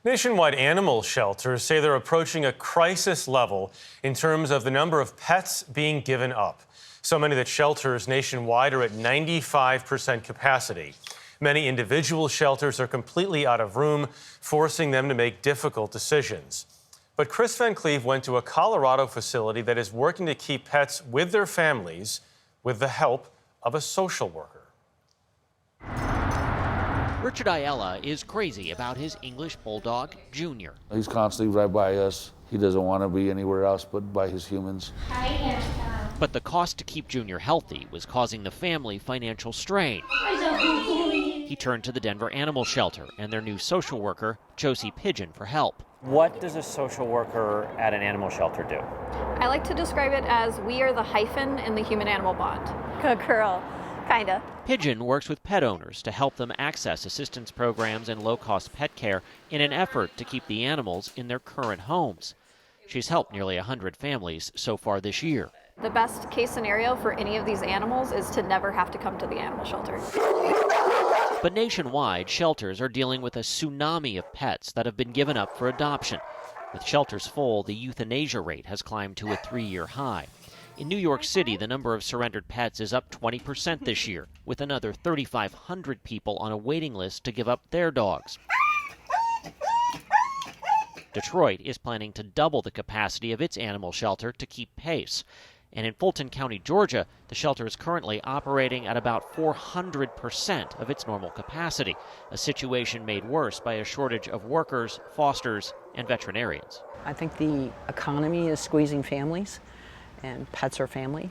Nationwide animal shelters say they're approaching a crisis level in terms of the number of pets being given up. So many that shelters nationwide are at 95% capacity. Many individual shelters are completely out of room, forcing them to make difficult decisions. But Kris Van Cleave went to a Colorado facility that is working to keep pets with their families with the help of a social worker. Richard Ayala is crazy about his English bulldog, Junior. He's constantly right by us. He doesn't want to be anywhere else but by his humans. But the cost to keep Junior healthy was causing the family financial strain. He turned to the Denver Animal Shelter and their new social worker, Josie Pigeon, for help. What does a social worker at an animal shelter do? I like to describe it as we are the hyphen in the human-animal bond. Good girl, kinda. Pigeon works with pet owners to help them access assistance programs and low-cost pet care in an effort to keep the animals in their current homes. She's helped nearly 100 families so far this year. The best case scenario for any of these animals is to never have to come to the animal shelter. But nationwide, shelters are dealing with a tsunami of pets that have been given up for adoption. With shelters full, the euthanasia rate has climbed to a 3-year high. In New York City, the number of surrendered pets is up 20% this year, with another 3,500 people on a waiting list to give up their dogs. Detroit is planning to double the capacity of its animal shelter to keep pace. And in Fulton County, Georgia, the shelter is currently operating at about 400% of its normal capacity, a situation made worse by a shortage of workers, fosters, and veterinarians. I think the economy is squeezing families, and pets are family.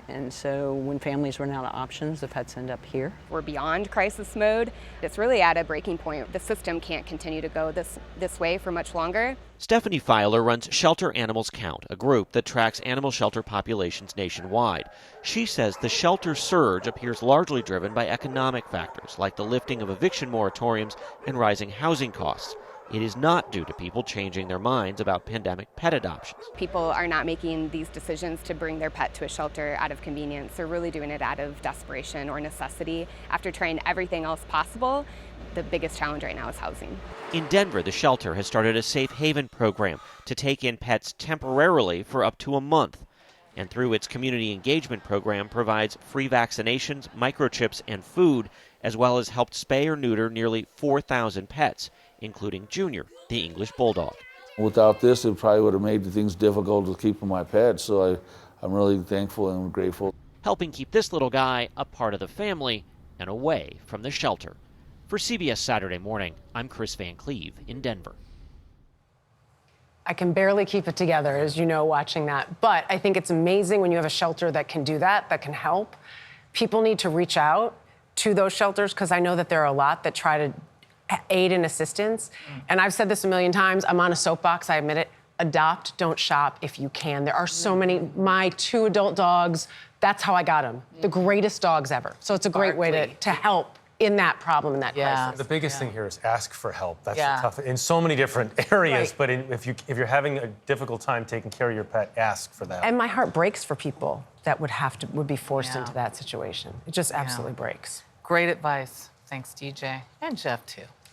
And so when families run out of options, the pets end up here. We're beyond crisis mode. It's really at a breaking point. The system can't continue to go this way for much longer. Stephanie Filer runs Shelter Animals Count, a group that tracks animal shelter populations nationwide. She says the shelter surge appears largely driven by economic factors, like the lifting of eviction moratoriums and rising housing costs. It is not due to people changing their minds about pandemic pet adoptions. People are not making these decisions to bring their pet to a shelter out of convenience. They're really doing it out of desperation or necessity. After trying everything else possible, the biggest challenge right now is housing. In Denver, the shelter has started a safe haven program to take in pets temporarily for up to a month. And through its community engagement program, provides free vaccinations, microchips, and food, as well as helped spay or neuter nearly 4,000 pets, including Junior, the English bulldog. Without this, it probably would have made things difficult to keep my pets, so I'm really thankful and grateful. Helping keep this little guy a part of the family and away from the shelter. For CBS Saturday Morning, I'm Kris Van Cleave in Denver. I can barely keep it together, as you know, watching that. But I think it's amazing when you have a shelter that can do that, that can help. People need to reach out to those shelters, because I know that there are a lot that try to aid and assistance. And I've said this a million times. I'm on a soapbox, I admit it. Adopt, don't shop if you can. There are so many. My 2 adult dogs, that's how I got them. The greatest dogs ever. So it's a great way to help in that problem, in that crisis. The biggest thing here is ask for help. That's tough in so many different areas. But if you're having a difficult time taking care of your pet, ask for that. And my heart breaks for people that would be forced into that situation. It just absolutely breaks. Great advice. Thanks, DJ. And Jeff, too.